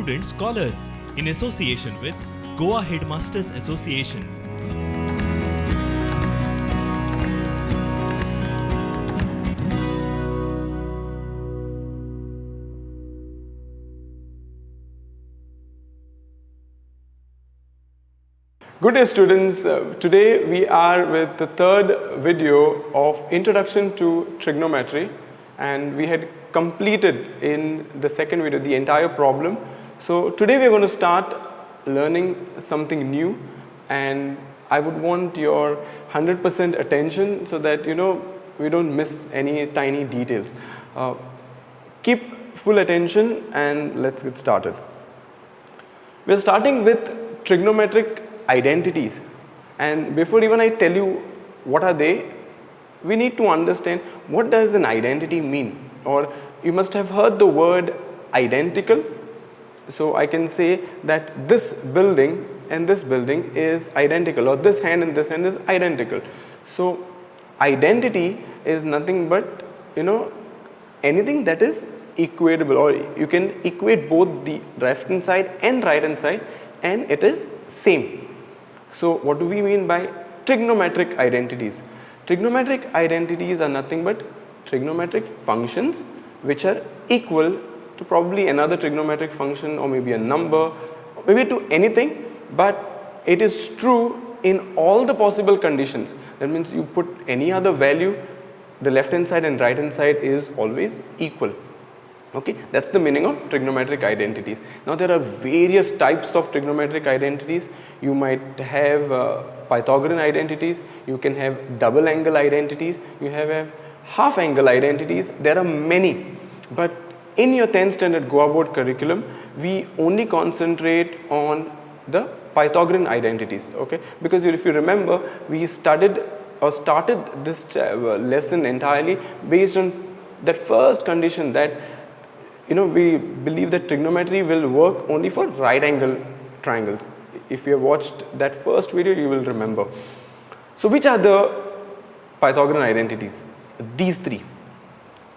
Prudent Scholars in association with Goa Headmasters Association. Good day students, today we are with the third video of Introduction to Trigonometry, and we had completed in the second video the entire problem. So today we are going to start learning something new, and I would want your 100% attention so that we don't miss any tiny details. Keep full attention and let's get started. We are starting with trigonometric identities, and before even I tell you what are they, we need to understand what does an identity mean. Or you must have heard the word identical. So I can say that this building and this building is identical, or this hand and this hand is identical. So identity is nothing but anything that is equatable, or you can equate both the left hand side and right hand side and it is same. So what do we mean by trigonometric identities? Trigonometric identities are nothing but trigonometric functions which are equal to probably another trigonometric function, or maybe a number, or maybe to anything, but it is true in all the possible conditions. That means you put any other value, the left hand side and right hand side is always equal. Okay, that's the meaning of trigonometric identities. Now there are various types of trigonometric identities. You might have Pythagorean identities, you can have double angle identities, you have half angle identities. There are many, but in your 10th standard Goa board curriculum, we only concentrate on the Pythagorean identities. Okay, because if you remember, we started this lesson entirely based on that first condition, that we believe that trigonometry will work only for right angle triangles. If you have watched that first video, you will remember. So which are the Pythagorean identities? These three.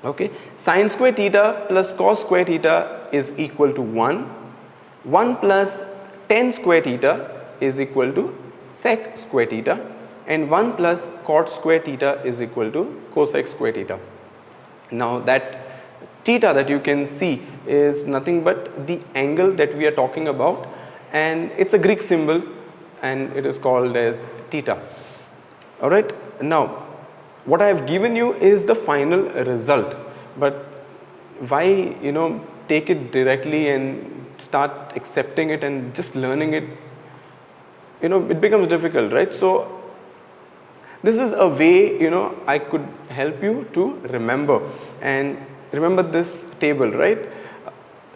Okay, sine square theta plus cos square theta is equal to 1. 1 plus tan square theta is equal to sec square theta, and 1 plus cot square theta is equal to cosec square theta. Now that theta that you can see is nothing but the angle that we are talking about, and it's a Greek symbol and it is called as theta. Alright, now what I have given you is the final result, but why take it directly and start accepting it and just learning it, it becomes difficult, right? So this is a way I could help you to remember. And remember this table, right?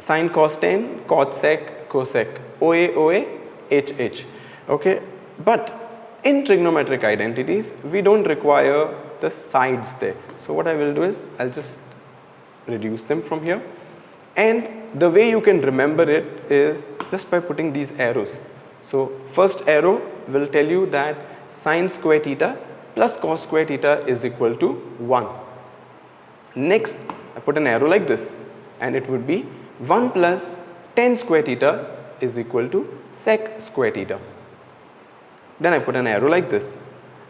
Sine, cos, tan, cot, sec, cosec, OA, OA, HH. Okay, but in trigonometric identities, we don't require the sides there. So what I will do is I'll just reduce them from here, and the way you can remember it is just by putting these arrows. So first arrow will tell you that sine square theta plus cos square theta is equal to 1. Next, I put an arrow like this, and it would be 1 plus tan square theta is equal to sec square theta. Then I put an arrow like this,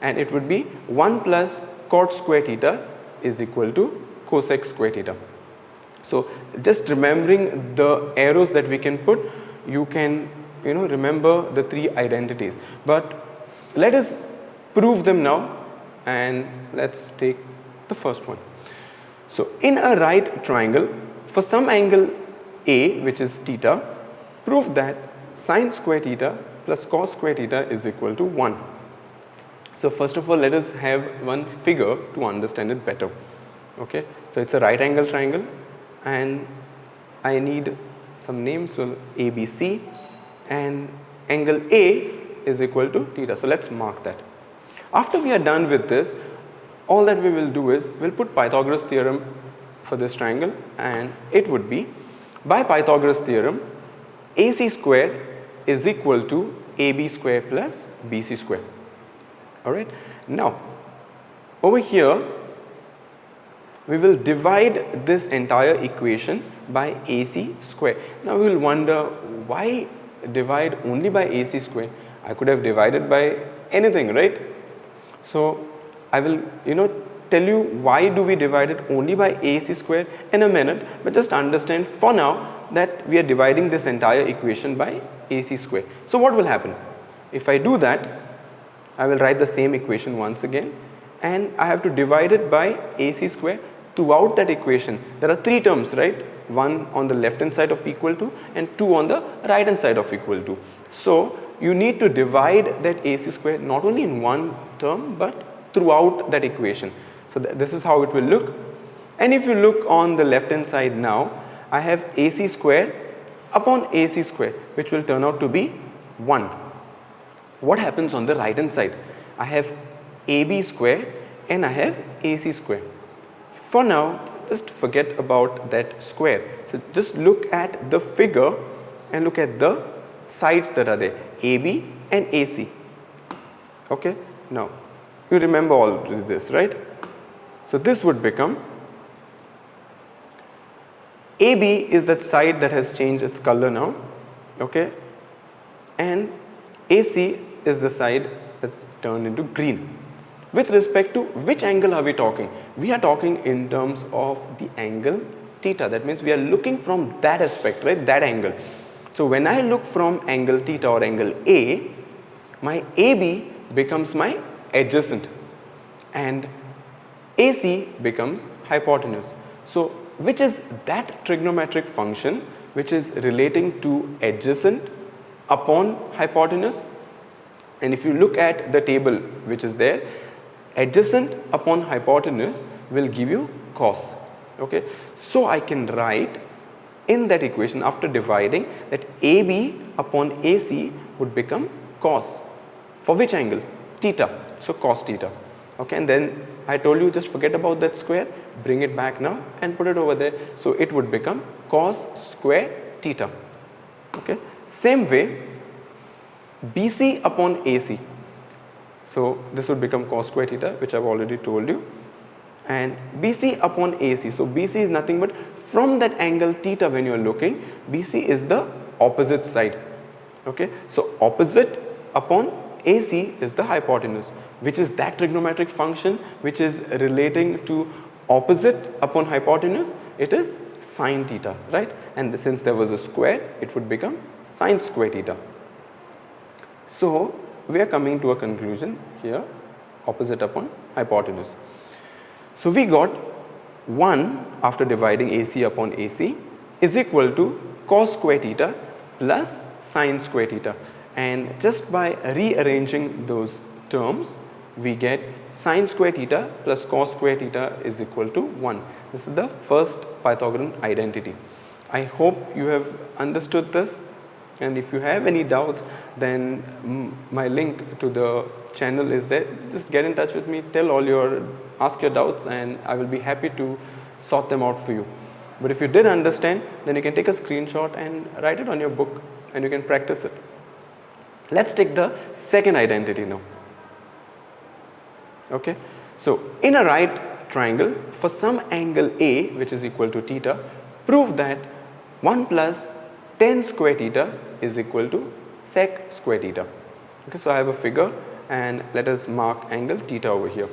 and it would be 1 plus cot square theta is equal to cosec square theta. So just remembering the arrows that we can put, you can remember the three identities. But let us prove them now, and let's take the first one. So in a right triangle, for some angle A, which is theta, prove that sine square theta plus cos square theta is equal to 1. So first of all, let us have one figure to understand it better. Okay, so it's a right angle triangle, and I need some names. So ABC, and angle A is equal to theta. So let's mark that. After we are done with this, all that we will do is we'll put Pythagoras theorem for this triangle, and it would be, by Pythagoras theorem, AC square is equal to AB square plus BC square. Alright, now over here we will divide this entire equation by AC square. Now we will wonder, why divide only by AC square? I could have divided by anything, right? So I will tell you why do we divide it only by AC square in a minute, but just understand for now that we are dividing this entire equation by AC square. So what will happen? If I do that, I will write the same equation once again, and I have to divide it by AC square. Throughout that equation there are three terms, right? One on the left hand side of equal to and two on the right hand side of equal to. So you need to divide that AC square not only in one term but throughout that equation. So this is how it will look. And if you look on the left hand side now, I have AC square upon AC square, which will turn out to be 1. What happens on the right hand side? I have AB square and I have AC square. For now, just forget about that square. So just look at the figure and look at the sides that are there, AB and AC. Okay, now you remember all this, right? So this would become, AB is that side that has changed its color now, okay, and AC is the side that's turned into green. With respect to which angle are we talking? We are talking in terms of the angle theta. That means we are looking from that aspect, right? That angle. So when I look from angle theta or angle A, my AB becomes my adjacent and AC becomes hypotenuse. So which is that trigonometric function which is relating to adjacent upon hypotenuse? And if you look at the table which is there, adjacent upon hypotenuse will give you cos. Okay, so I can write in that equation after dividing that AB upon AC would become cos. For which angle? Theta. So cos theta. Okay, and then I told you just forget about that square, bring it back now and put it over there. So it would become cos square theta. Okay, same way BC upon AC. So this would become cos square theta, which I've already told you, and BC upon AC. So BC is nothing but from that angle theta when you are looking, BC is the opposite side. Okay, so opposite upon AC is the hypotenuse, which is that trigonometric function which is relating to opposite upon hypotenuse. It is sine theta, right? And since there was a square, it would become sine square theta. So we are coming to a conclusion here, opposite upon hypotenuse. So we got 1 after dividing AC upon AC is equal to cos square theta plus sine square theta, and just by rearranging those terms we get sine square theta plus cos square theta is equal to 1. This is the first Pythagorean identity. I hope you have understood this. And if you have any doubts, then my link to the channel is there. Just get in touch with me, ask your doubts, and I will be happy to sort them out for you. But if you did understand, then you can take a screenshot and write it on your book and you can practice it. Let's take the second identity now. Okay, so in a right triangle, for some angle A which is equal to theta, prove that 1 plus tan square theta is equal to sec square theta. Okay, so I have a figure and let us mark angle theta over here.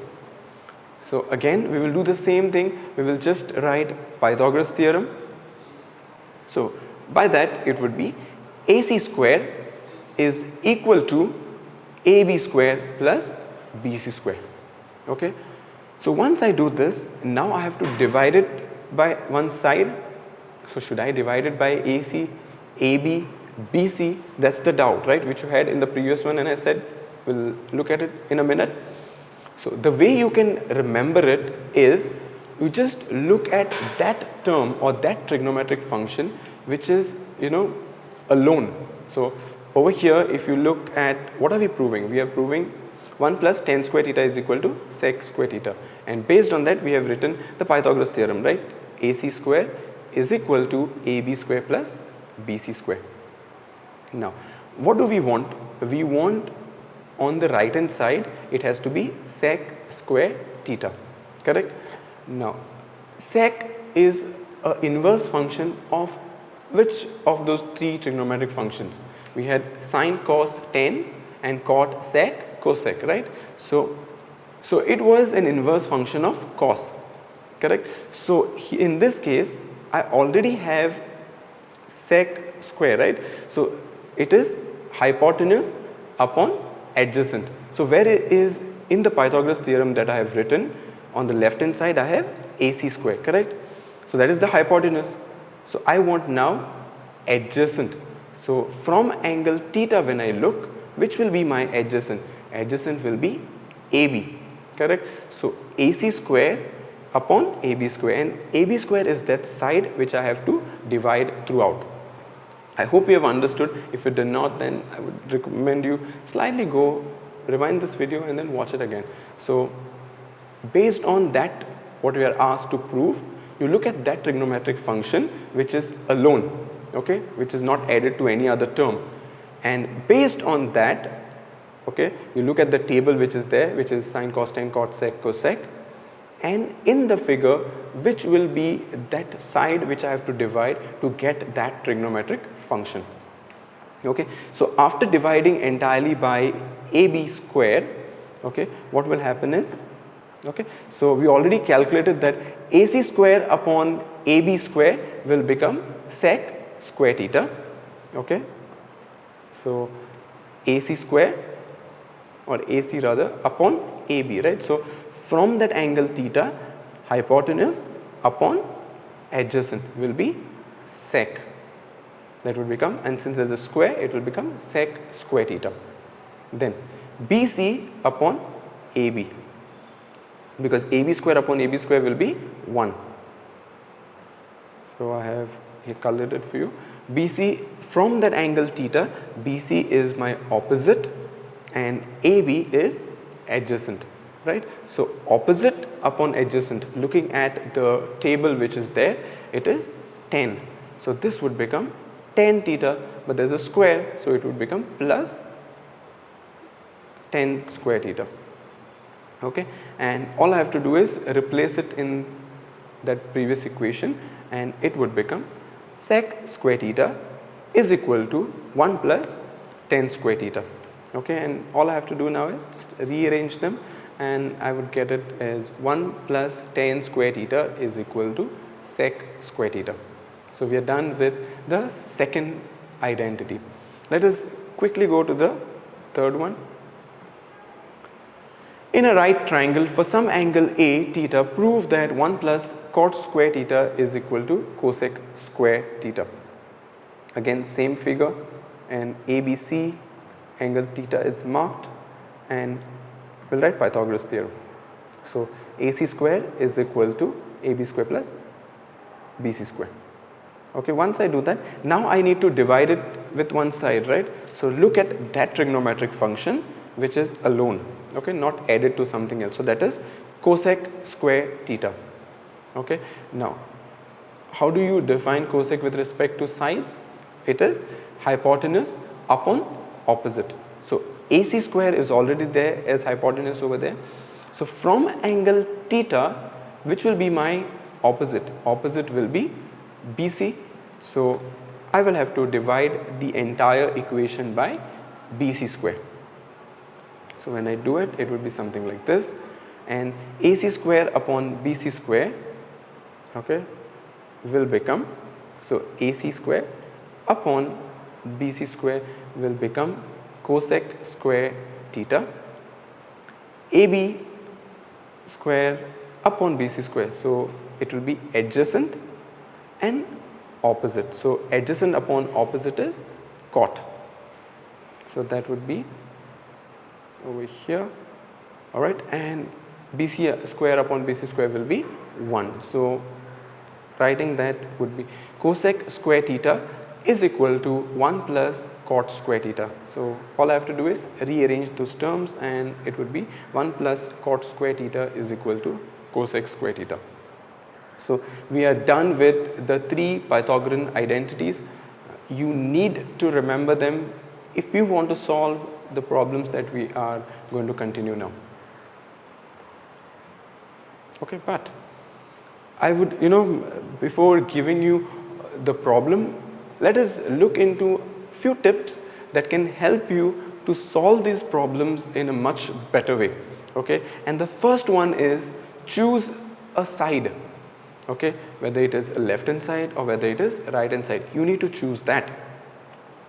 So again we will do the same thing, we will just write Pythagoras theorem. So by that it would be AC square is equal to AB square plus BC square. Okay, so once I do this, now I have to divide it by one side. So should I divide it by AC, AB, BC? That's the doubt, right, which you had in the previous one, and I said we'll look at it in a minute. So the way you can remember it is you just look at that term or that trigonometric function which is alone. So over here if you look at what are we proving? We are proving 1 plus tan square theta is equal to sec square theta, and based on that we have written the Pythagoras theorem, right? AC square is equal to AB square plus BC square. Now what do we want? We want on the right hand side it has to be sec square theta, correct? Now sec is an inverse function of which of those three trigonometric functions? We had sine, cos, tan and cot, sec, cosec, right? So it was an inverse function of cos, correct? So in this case, I already have sec square, right? So it is hypotenuse upon adjacent. So where it is in the Pythagoras theorem that I have written, on the left hand side I have AC square, correct? So that is the hypotenuse. So I want now adjacent. So from angle theta when I look, which will be my adjacent? Adjacent will be AB, correct? So AC square upon AB square, and AB square is that side which I have to divide throughout. I hope you have understood. If you did not, then I would recommend you slightly go rewind this video and then watch it again. So based on that, what we are asked to prove, you look at that trigonometric function which is alone, okay, which is not added to any other term, and based on that, okay, you look at the table which is there, which is sine, cos, tan, cot, sec, cosec, and in the figure which will be that side which I have to divide to get that trigonometric function. Okay, so after dividing entirely by AB square, okay, what will happen is, okay, so we already calculated that AC square upon AB square will become sec square theta, okay. So AC square, or AC rather, upon AB, right? So from that angle theta, hypotenuse upon adjacent will be sec. That would become, and since there is a square, it will become sec square theta. Then BC upon AB, because AB square upon AB square will be 1. So I have here colored it for you. BC, from that angle theta, BC is my opposite and AB is adjacent, right? So opposite upon adjacent, looking at the table which is there, it is tan. So this would become tan theta, but there is a square, so it would become plus tan square theta. Okay, and all I have to do is replace it in that previous equation, and it would become sec square theta is equal to 1 plus tan square theta. Okay, and all I have to do now is just rearrange them, and I would get it as 1 plus tan square theta is equal to sec square theta. So we are done with the second identity. Let us quickly go to the third one. In a right triangle, for some angle A theta, prove that 1 plus cot square theta is equal to cosec square theta. Again, same figure, and ABC angle theta is marked, and we'll write Pythagoras theorem. So AC square is equal to AB square plus BC square. Okay, once I do that, now I need to divide it with one side, right? So look at that trigonometric function which is alone, okay, not added to something else. So that is cosec square theta. Okay, now how do you define cosec with respect to sides? It is hypotenuse upon opposite. So AC square is already there as hypotenuse over there. So from angle theta, which will be my opposite? Opposite will be BC. So I will have to divide the entire equation by BC square. So when I do it, it would be something like this, and AC square upon BC square, okay, will become, so AC square upon BC square will become cosec square theta, AB square upon BC square, so it will be adjacent and opposite. So adjacent upon opposite is cot, so that would be over here, alright, and BC square upon BC square will be 1. So writing that would be cosec square theta is equal to 1 plus cot square theta. So all I have to do is rearrange those terms, and it would be 1 plus cot square theta is equal to cosec square theta. So we are done with the 3 Pythagorean identities. You need to remember them if you want to solve the problems that we are going to continue now. Okay, but I would, before giving you the problem, let us look into few tips that can help you to solve these problems in a much better way. Okay, and the first one is choose a side. Okay, whether it is left hand side or whether it is right hand side, you need to choose that.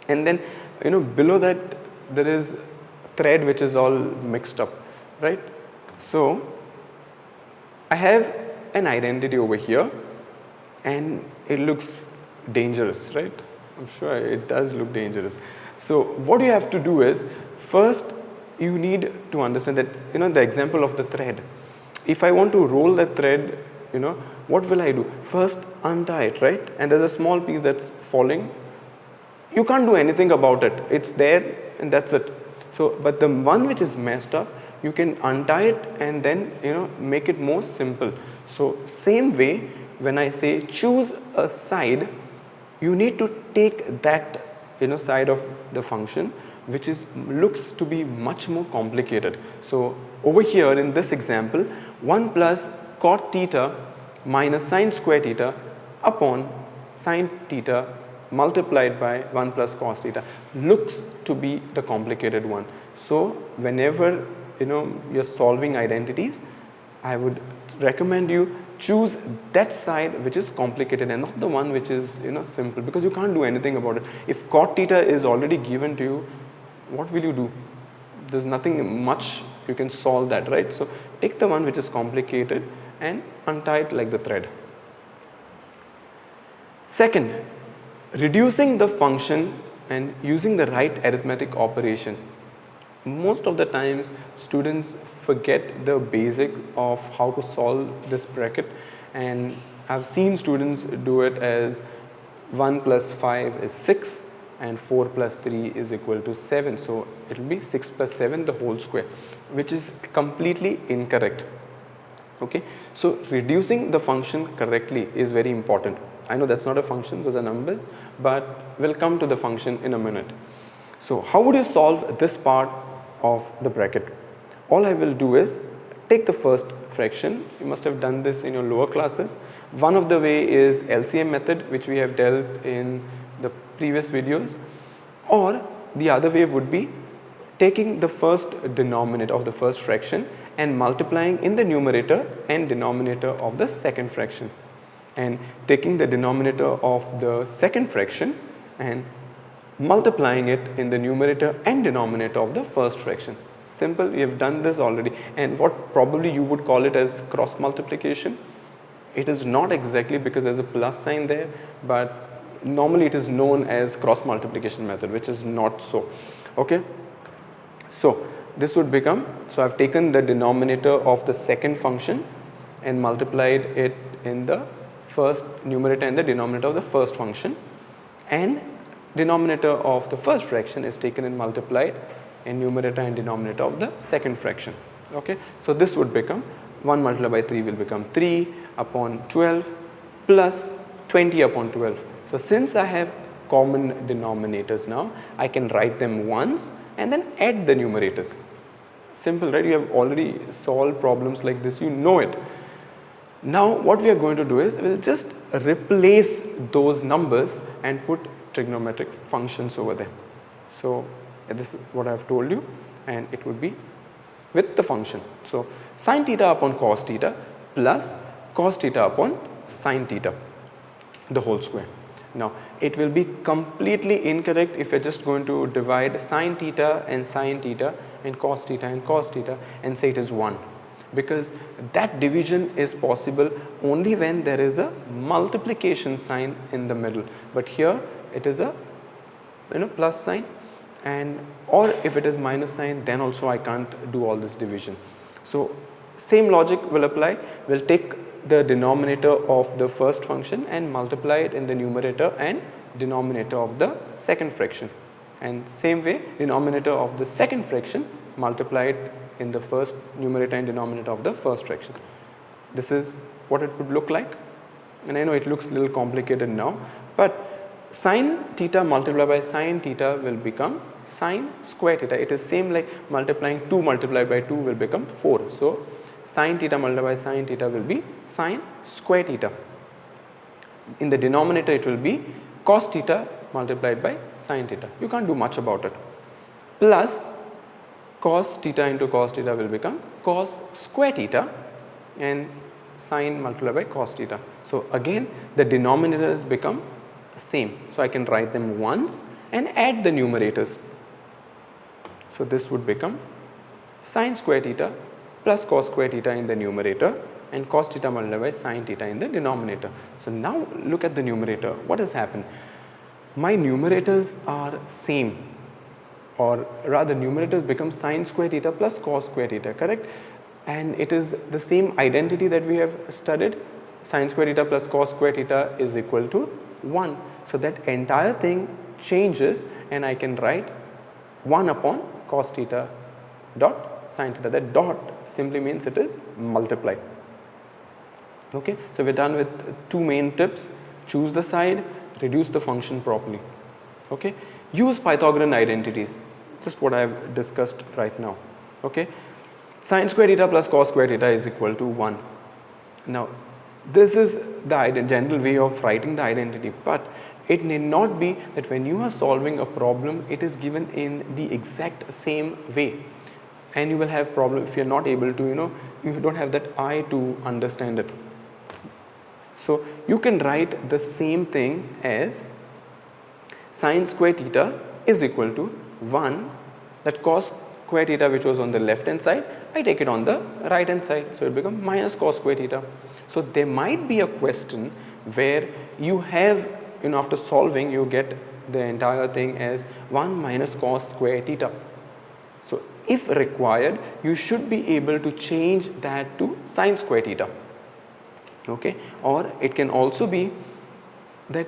And then below that there is thread which is all mixed up, right? So I have an identity over here and it looks dangerous, right? I'm sure it does look dangerous. So what you have to do is, first you need to understand that, the example of the thread. If I want to roll that thread, what will I do? First untie it, right? And there's a small piece that's falling. You can't do anything about it. It's there and that's it. So, but the one which is messed up, you can untie it and then, make it more simple. So same way, when I say choose a side, you need to take that, side of the function which looks to be much more complicated. So over here in this example, 1 plus cot theta minus sine square theta upon sine theta multiplied by 1 plus cos theta looks to be the complicated one. So whenever you're solving identities, I would recommend you choose that side which is complicated and not the one which is simple, because you can't do anything about it. If cot theta is already given to you, what will you do? There's nothing much you can solve that, right? So take the one which is complicated and untie it like the thread. Second, reducing the function and using the right arithmetic operation. Most of the times students forget the basic of how to solve this bracket, and I've seen students do it as 1 plus 5 is 6 and 4 plus 3 is equal to 7. So it will be 6 plus 7 the whole square, which is completely incorrect. Okay, so reducing the function correctly is very important. I know that's not a function, those are numbers, but we'll come to the function in a minute. So how would you solve this part of the bracket? All I will do is take the first fraction. You must have done this in your lower classes. One of the way is LCM method, which we have dealt in the previous videos, or the other way would be taking the first denominator of the first fraction and multiplying in the numerator and denominator of the second fraction, and taking the denominator of the second fraction and multiplying it in the numerator and denominator of the first fraction. Simple, we have done this already. And what probably you would call it as cross multiplication. It is not exactly, because there's a plus sign there, but normally it is known as cross multiplication method, which is not so. Okay, so this would become, so I've taken the denominator of the second function and multiplied it in the first numerator and the denominator of the first function, and denominator of the first fraction is taken and multiplied in numerator and denominator of the second fraction. Okay, so this would become 1 multiplied by 3 will become 3 upon 12 plus 20 upon 12. So since I have common denominators now, I can write them once and then add the numerators. Simple, right? You have already solved problems like this, you know it. Now what we are going to do is we'll just replace those numbers and put trigonometric functions over there. So this is what I have told you, and it would be with the function. So sine theta upon cos theta plus cos theta upon sine theta, the whole square. Now it will be completely incorrect if you're just going to divide sine theta and cos theta and say it is 1, because that division is possible only when there is a multiplication sign in the middle, but here it is a plus sign, and or if it is minus sign, then also I can't do all this division. So same logic will apply. We'll take the denominator of the first function and multiply it in the numerator and denominator of the second fraction, and same way denominator of the second fraction multiply it in the first numerator and denominator of the first fraction. This is what it would look like, and I know it looks a little complicated now, but sine theta multiplied by sine theta will become sine square theta. It is same like multiplying 2 multiplied by 2 will become 4. So Sin theta multiplied by sin theta will be sin square theta. In the denominator it will be cos theta multiplied by sin theta. You can't do much about it. Plus cos theta into cos theta will become cos square theta and sin multiplied by cos theta. So again the denominators become same. So I can write them once and add the numerators. So this would become sin square theta plus cos square theta in the numerator and cos theta multiplied by sin theta in the denominator. So now look at the numerator. What has happened? My numerators are same, or rather numerators become sin square theta plus cos square theta, correct? And it is the same identity that we have studied. Sin square theta plus cos square theta is equal to 1. So that entire thing changes and I can write 1 upon cos theta dot sin theta. That dot simply means it is multiplied. Okay, so we're done with two main tips. Choose the side, reduce the function properly. Okay, use Pythagorean identities, just what I have discussed right now. Okay, sin square theta plus cos square theta is equal to 1. Now this is the general way of writing the identity, but it need not be that when you are solving a problem it is given in the exact same way, and you will have problem if you are not able to, you don't have that eye to understand it. So you can write the same thing as sin square theta is equal to 1, that cos square theta which was on the left hand side, I take it on the right hand side, so it becomes minus cos square theta. So there might be a question where you have, after solving you get the entire thing as 1 minus cos square theta. So if required you should be able to change that to sin square theta. Okay, or it can also be that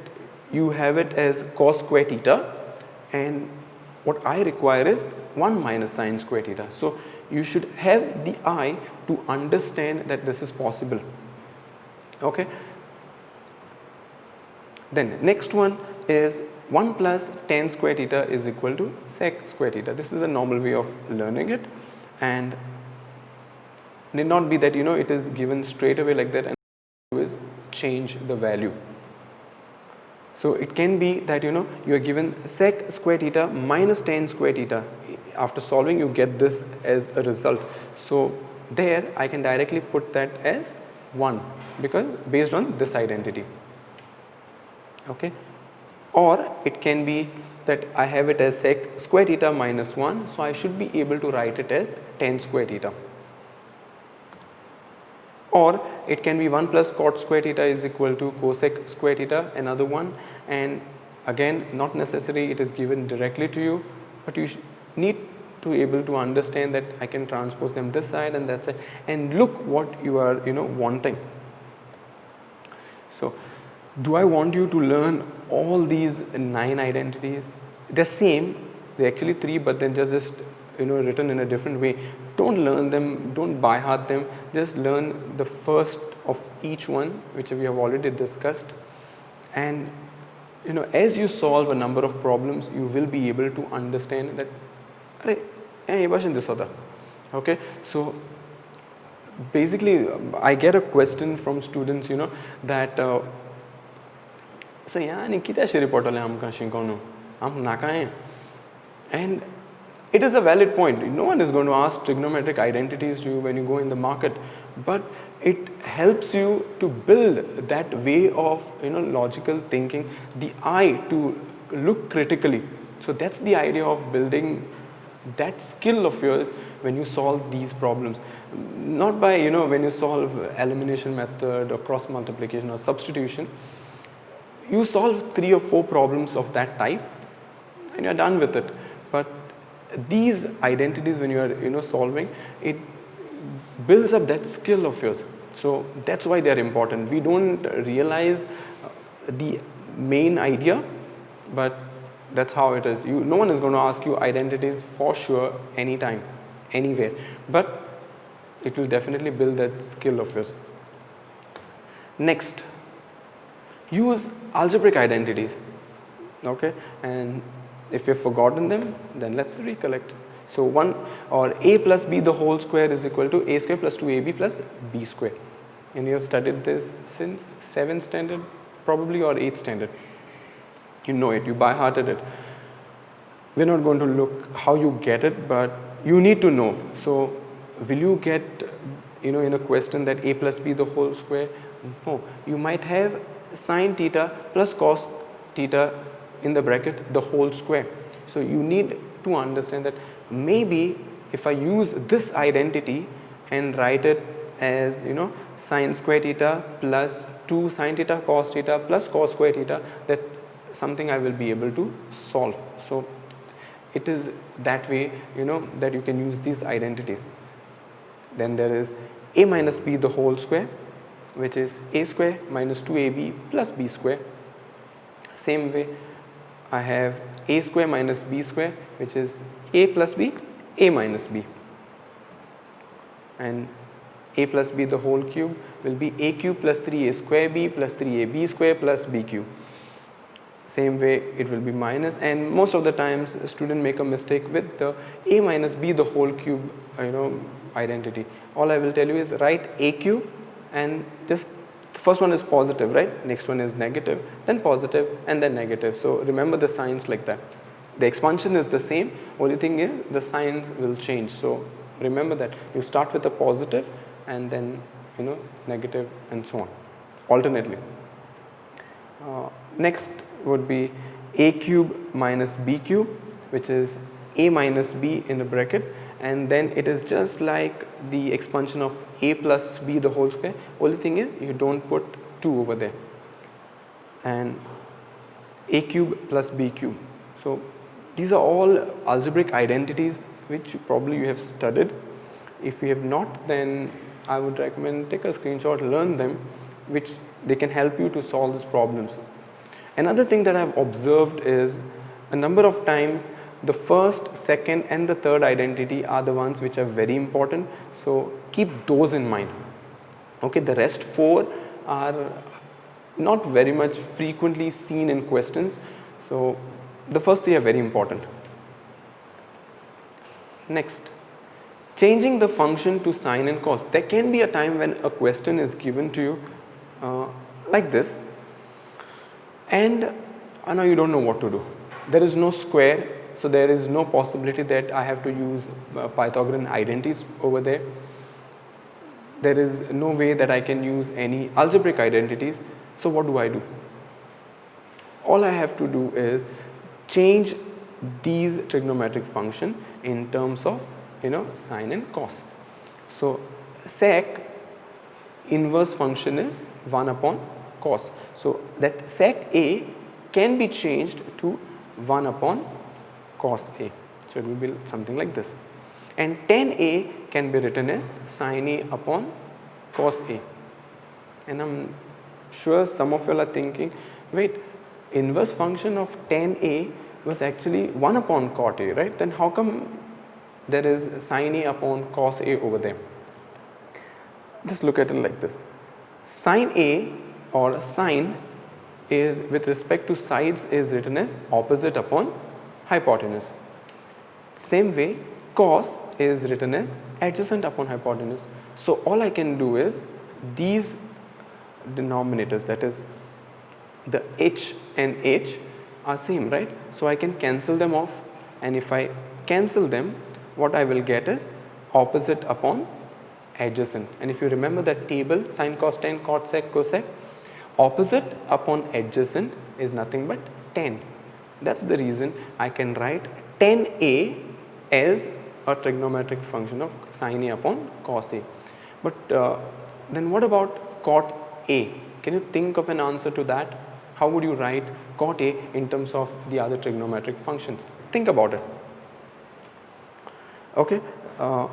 you have it as cos square theta and what I require is 1 minus sin square theta. So you should have the eye to understand that this is possible. Okay. Then next one is 1 plus tan square theta is equal to sec square theta. This is a normal way of learning it, and need not be that it is given straight away like that and always change the value. So it can be that you are given sec square theta minus tan square theta. After solving you get this as a result. So there I can directly put that as 1 because based on this identity. Okay, or it can be that I have it as sec square theta minus 1, so I should be able to write it as tan square theta. Or it can be 1 plus cot square theta is equal to cosec square theta, another one, and again not necessary it is given directly to you, but you need to able to understand that I can transpose them this side and that side and look what you are wanting. So do I want you to learn all these 9 identities? They're same, they're actually 3, but then just written in a different way. Don't learn them, don't by heart them, just learn the first of each one which we have already discussed, and as you solve a number of problems you will be able to understand that okay. So basically I get a question from students that and it is a valid point. No one is going to ask trigonometric identities to you when you go in the market, but it helps you to build that way of logical thinking, the eye to look critically. So that's the idea of building that skill of yours when you solve these problems. Not by when you solve elimination method or cross multiplication or substitution, you solve 3 or 4 problems of that type and you're done with it. But these identities when you are solving, it builds up that skill of yours. So that's why they are important. We don't realize the main idea, but that's how it is. No one is going to ask you identities for sure anytime, anywhere, but it will definitely build that skill of yours. Next, use algebraic identities. Okay, and if you've forgotten them, then let's recollect. So 1 or a plus b the whole square is equal to a square plus 2ab plus b square. And you have studied this since 7th standard probably or 8th standard. You know it, you by hearted it. We're not going to look how you get it, but you need to know. So will you get, in a question that a plus b the whole square? No, you might have sine theta plus cos theta in the bracket the whole square. So you need to understand that maybe if I use this identity and write it as sine square theta plus 2 sine theta cos theta plus cos square theta, that something I will be able to solve. So it is that way that you can use these identities. Then there is a minus b the whole square, which is a square minus 2ab plus b square. Same way I have a square minus b square, which is a plus b, a minus b. And a plus b the whole cube will be a cube plus 3a square b plus 3ab square plus b cube. Same way it will be minus, and most of the times a student make a mistake with the a minus b the whole cube identity. All I will tell you is write a cube and just the first one is positive, right? Next one is negative, then positive, and then negative. So remember the signs like that. The expansion is the same, only thing is the signs will change. So remember that you start with a positive and then negative and so on alternately. Next would be a cube minus b cube, which is a minus b in a bracket, and then it is just like the expansion of a plus b the whole square. Only thing is you don't put 2 over there. And a cube plus b cube. So these are all algebraic identities which probably you have studied. If you have not, then I would recommend take a screenshot, learn them, which they can help you to solve these problems. Another thing that I have observed is a number of times the first, second and the third identity are the ones which are very important. So keep those in mind. Okay, the rest 4 are not very much frequently seen in questions. So the first 3 are very important. Next, changing the function to sine and cos. There can be a time when a question is given to you like this, and now you don't know what to do. There is no square, so there is no possibility that I have to use Pythagorean identities over there. There is no way that I can use any algebraic identities. So what do? All I have to do is change these trigonometric function in terms of sine and cos. So sec inverse function is 1 upon cos. So that sec A can be changed to 1 upon cos A. So it will be something like this. And tan A can be written as sin A upon cos A. And I'm sure some of you are thinking, wait, inverse function of tan A was actually 1 upon cot A, right? Then how come there is sin A upon cos A over there? Just look at it like this. Sin A or sine is with respect to sides is written as opposite upon hypotenuse. Same way cos is written as adjacent upon hypotenuse. So all I can do is these denominators, that is the h and h are same, right? So I can cancel them off, and if I cancel them, what I will get is opposite upon adjacent. And if you remember that table, sine, cos, tan, cot, sec, cosec, opposite upon adjacent is nothing but tan. That's the reason I can write tan A as a trigonometric function of sin A upon cos A. But then what about cot A? Can you think of an answer to that? How would you write cot A in terms of the other trigonometric functions? Think about it. Okay. So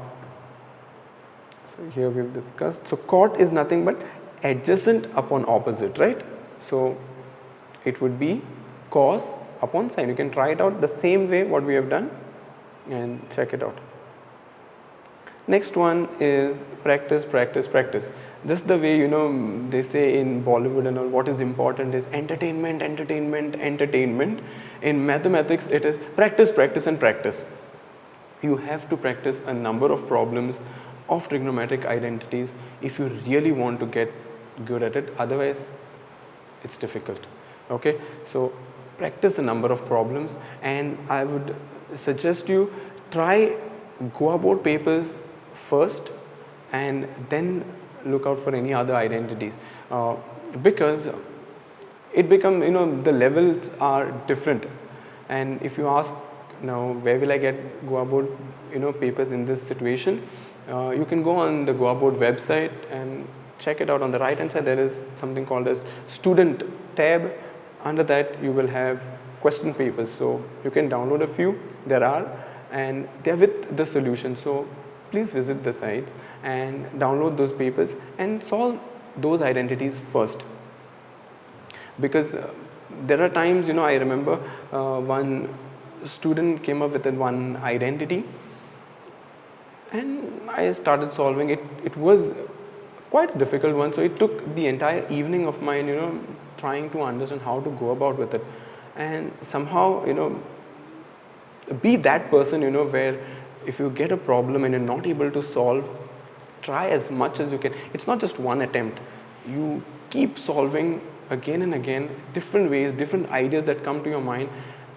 here we have discussed. So cot is nothing but adjacent upon opposite, right? So it would be cos upon sine. You can try it out the same way what we have done and check it out. Next one is practice, practice, practice. Just the way they say in Bollywood and all, what is important is entertainment, entertainment, entertainment. In mathematics it is practice, practice and practice. you have to practice a number of problems of trigonometric identities if you really want to get good at it, otherwise it's difficult. Okay, so practice a number of problems, and I would suggest you try Goa board papers first and then look out for any other identities, because it becomes, the levels are different. And if you ask now where will I get Goa board papers in this situation, you can go on the Goa board website and check it out. On the right hand side there is something called as student tab. Under that you will have question papers, so you can download a few, there are, and they are with the solution. So please visit the site and download those papers and solve those identities first, because there are times, I remember one student came up with one identity and I started solving it. It was quite a difficult one, so it took the entire evening of mine, trying to understand how to go about with it. And somehow, be that person, where if you get a problem and you're not able to solve, try as much as you can. It's not just one attempt. You keep solving again and again, different ways, different ideas that come to your mind,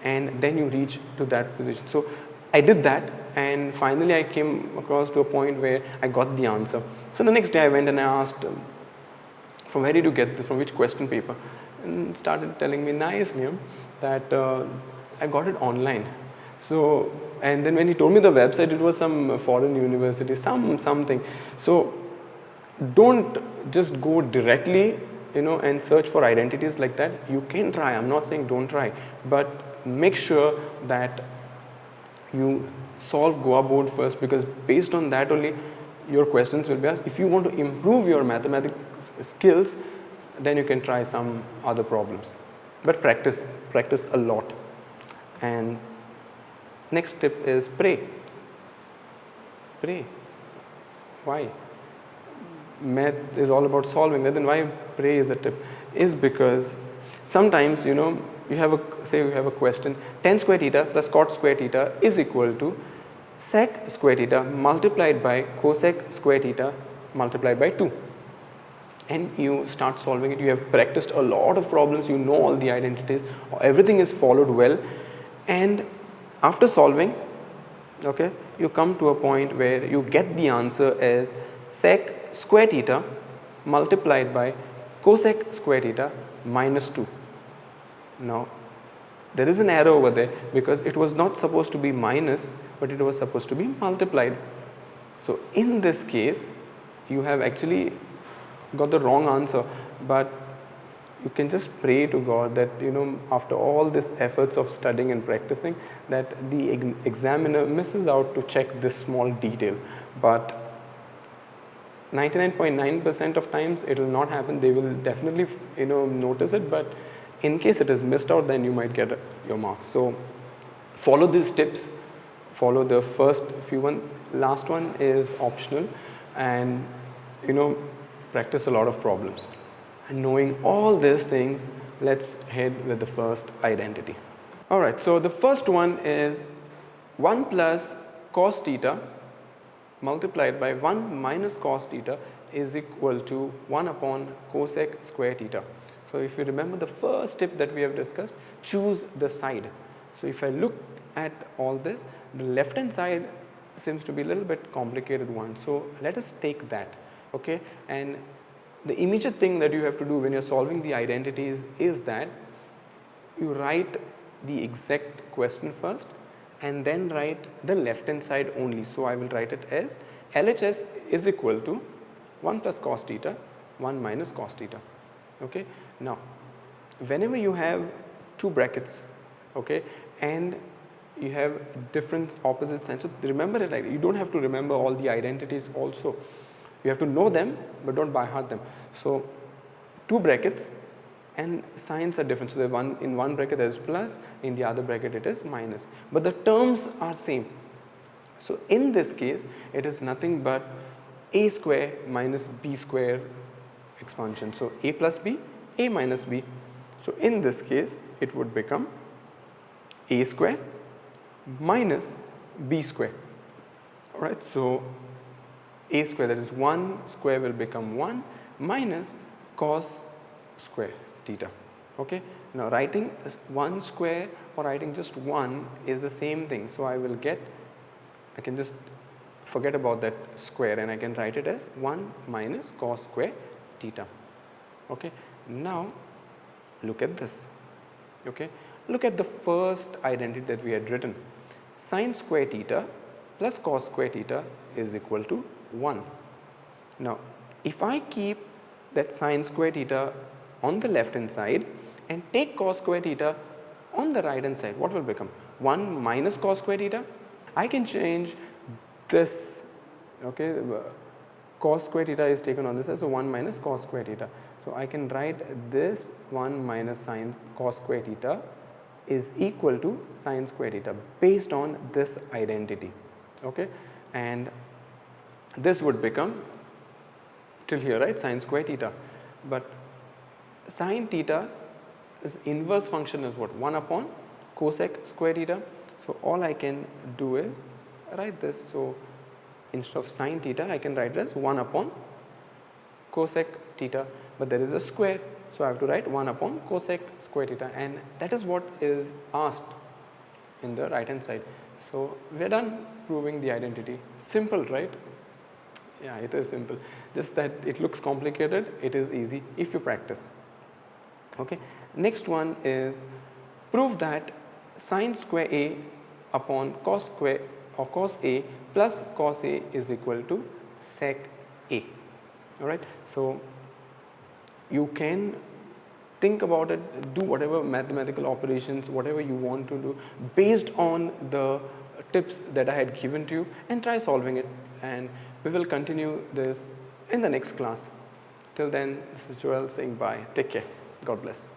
and then you reach to that position. So I did that, and finally I came across to a point where I got the answer. So the next day I went and I asked, from where did you get this, from which question paper? And started telling me nicely that I got it online. So, and then when he told me the website, it was some foreign university, something. So don't just go directly, and search for identities like that. You can try, I'm not saying don't try, but make sure that you solve Goa board first, because based on that only your questions will be asked. If you want to improve your mathematics skills, then you can try some other problems, but practice a lot. And next tip is pray. Why? Math is all about solving, then why pray is a tip? Is because sometimes, you have a question, tan square theta plus cot square theta is equal to sec square theta multiplied by cosec square theta multiplied by 2. And you start solving it. You have practiced a lot of problems, you know all the identities, everything is followed well, and after solving, okay, you come to a point where you get the answer as sec square theta multiplied by cosec square theta minus 2. Now there is an error over there, because it was not supposed to be minus, but it was supposed to be multiplied. So in this case you have actually got the wrong answer, but you can just pray to God that, after all this efforts of studying and practicing, that the examiner misses out to check this small detail. But 99.9% of times it will not happen. They will definitely notice it, but in case it is missed out, then you might get your marks. So follow these tips, follow the first few one, last one is optional, and practice a lot of problems. And knowing all these things, let's head with the first identity. Alright, so the first one is 1 plus cos theta multiplied by 1 minus cos theta is equal to 1 upon cosec square theta. So if you remember the first tip that we have discussed, choose the side. So if I look at all this, the left hand side seems to be a little bit complicated one. So let us take that, okay? And the immediate thing that you have to do when you're solving the identities is that you write the exact question first and then write the left hand side only. So I will write it as LHS is equal to 1 plus cos theta, 1 minus cos theta. Okay. Now, whenever you have two brackets, okay, and you have different opposite signs, so remember it like you don't have to remember all the identities also. You have to know them, but don't by heart them. So, two brackets and signs are different. So, in one bracket there is plus, in the other bracket it is minus, but the terms are same. So, in this case, it is nothing but a square minus b square expansion. So, a plus b, a minus b. So, in this case, it would become a square minus b square. Alright, so a square, that is 1 square, will become 1 minus cos square theta. Okay, now writing 1 square or writing just 1 is the same thing, so I can just forget about that square and I can write it as 1 minus cos square theta. Okay, now look at this. Okay, look at the first identity that we had written. Sin square theta plus cos square theta is equal to 1. Now if I keep that sin square theta on the left hand side and take cos square theta on the right hand side, what will become? 1 minus cos square theta. I can change this. Okay, cos square theta is taken on this side, so 1 minus cos square theta. So I can write this 1 minus sin cos square theta is equal to sin square theta based on this identity. Okay, and this would become till here, right, sin square theta, but sin theta is inverse function is what? 1 upon cosec square theta. So all I can do is write this. So instead of sin theta, I can write it as 1 upon cosec theta, but there is a square, so I have to write 1 upon cosec square theta, and that is what is asked in the right hand side. So we are done proving the identity. Simple, right? Yeah, it is simple. Just that it looks complicated, it is easy if you practice. Okay, next one is prove that sin square a upon cos square or cos a plus cos a is equal to sec a. Alright, so you can think about it, do whatever mathematical operations, whatever you want to do based on the tips that I had given to you, and try solving it, and we will continue this in the next class. Till then, this is Joel saying bye. Take care. God bless.